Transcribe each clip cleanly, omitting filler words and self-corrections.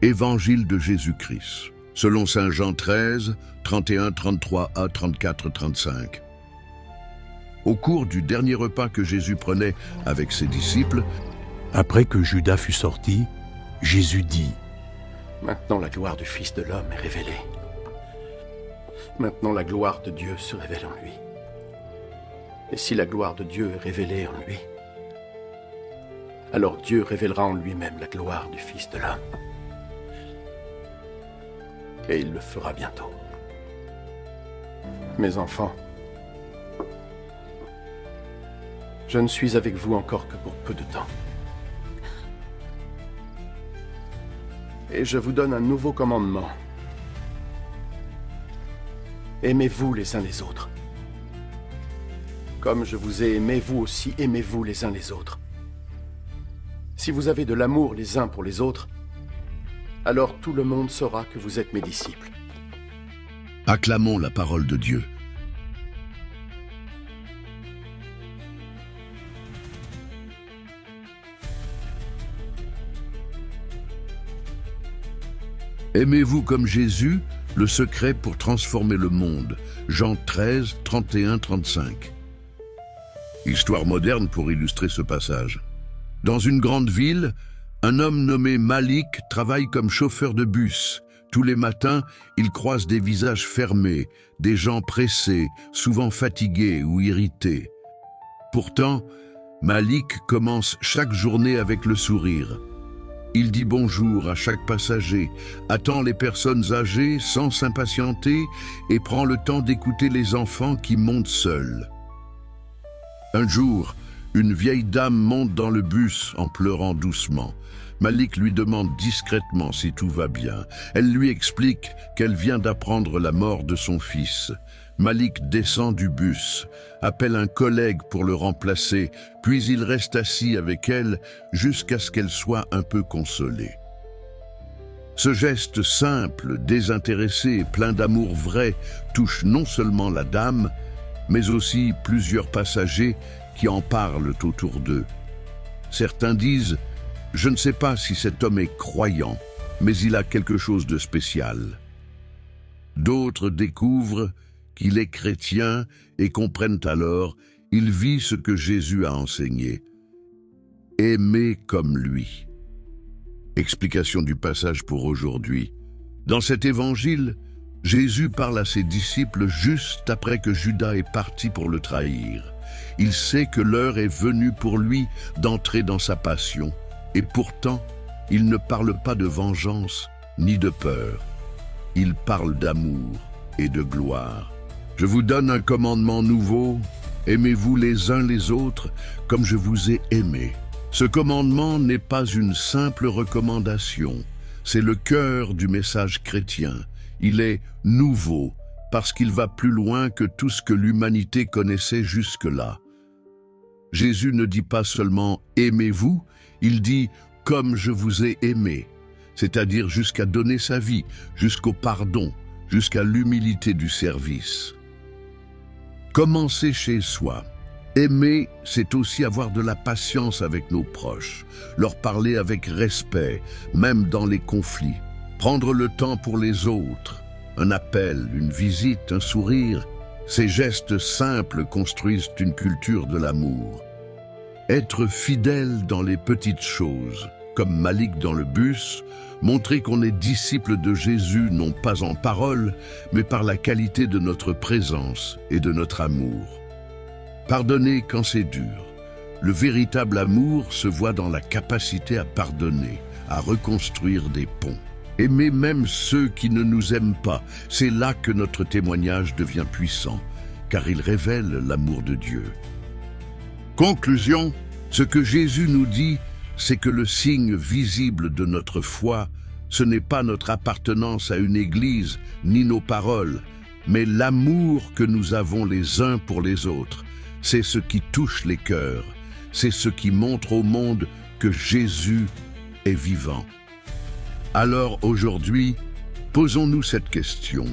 Évangile de Jésus-Christ, selon saint Jean 13, 31, 33 à 34, 35. Au cours du dernier repas que Jésus prenait avec ses disciples, après que Judas fut sorti, Jésus dit : Maintenant la gloire du Fils de l'homme est révélée. Maintenant la gloire de Dieu se révèle en lui. Et si la gloire de Dieu est révélée en lui, alors Dieu révélera en lui-même la gloire du Fils de l'homme. Et il le fera bientôt. Mes enfants, je ne suis avec vous encore que pour peu de temps. Et je vous donne un nouveau commandement. Aimez-vous les uns les autres. Comme je vous ai aimé, vous aussi aimez-vous les uns les autres. Si vous avez de l'amour les uns pour les autres, alors tout le monde saura que vous êtes mes disciples. acclamons la parole de Dieu. Aimez-vous comme Jésus, le secret pour transformer le monde. Jean 13, 31, 35. Histoire moderne pour illustrer ce passage. Dans une grande ville, un homme nommé Malik travaille comme chauffeur de bus. Tous les matins, il croise des visages fermés, des gens pressés, souvent fatigués ou irrités. Pourtant, Malik commence chaque journée avec le sourire. Il dit bonjour à chaque passager, attend les personnes âgées sans s'impatienter et prend le temps d'écouter les enfants qui montent seuls. Un jour, une vieille dame monte dans le bus en pleurant doucement. Malik lui demande discrètement si tout va bien. Elle lui explique qu'elle vient d'apprendre la mort de son fils. Malik descend du bus, appelle un collègue pour le remplacer, puis il reste assis avec elle jusqu'à ce qu'elle soit un peu consolée. Ce geste simple, désintéressé et plein d'amour vrai touche non seulement la dame, mais aussi plusieurs passagers qui en parlent autour d'eux. Certains disent « Je ne sais pas si cet homme est croyant, mais il a quelque chose de spécial. » D'autres découvrent qu'il est chrétien et comprennent alors il vit ce que Jésus a enseigné. Aimer comme lui. Explication du passage pour aujourd'hui. Dans cet évangile, Jésus parle à ses disciples juste après que Judas est parti pour le trahir. Il sait que l'heure est venue pour lui d'entrer dans sa passion, et pourtant, il ne parle pas de vengeance ni de peur. Il parle d'amour et de gloire. Je vous donne un commandement nouveau, aimez-vous les uns les autres comme je vous ai aimé. Ce commandement n'est pas une simple recommandation, c'est le cœur du message chrétien. Il est nouveau parce qu'il va plus loin que tout ce que l'humanité connaissait jusque-là. Jésus ne dit pas seulement « aimez-vous », il dit « comme je vous ai aimé », c'est-à-dire jusqu'à donner sa vie, jusqu'au pardon, jusqu'à l'humilité du service. Commencer chez soi. Aimer, c'est aussi avoir de la patience avec nos proches, leur parler avec respect, même dans les conflits, prendre le temps pour les autres, un appel, une visite, un sourire. Ces gestes simples construisent une culture de l'amour. Être fidèle dans les petites choses, comme Malik dans le bus, montrer qu'on est disciple de Jésus non pas en parole, mais par la qualité de notre présence et de notre amour. Pardonner quand c'est dur. Le véritable amour se voit dans la capacité à pardonner, à reconstruire des ponts. Aimer même ceux qui ne nous aiment pas, c'est là que notre témoignage devient puissant, car il révèle l'amour de Dieu. Conclusion, ce que Jésus nous dit, c'est que le signe visible de notre foi, ce n'est pas notre appartenance à une église, ni nos paroles, mais l'amour que nous avons les uns pour les autres. C'est ce qui touche les cœurs, c'est ce qui montre au monde que Jésus est vivant. Alors aujourd'hui, posons-nous cette question.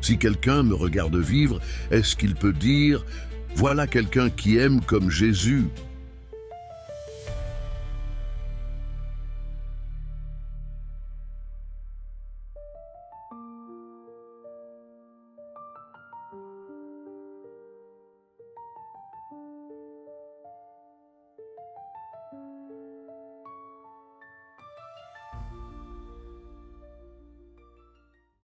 Si quelqu'un me regarde vivre, est-ce qu'il peut dire « Voilà quelqu'un qui aime comme Jésus »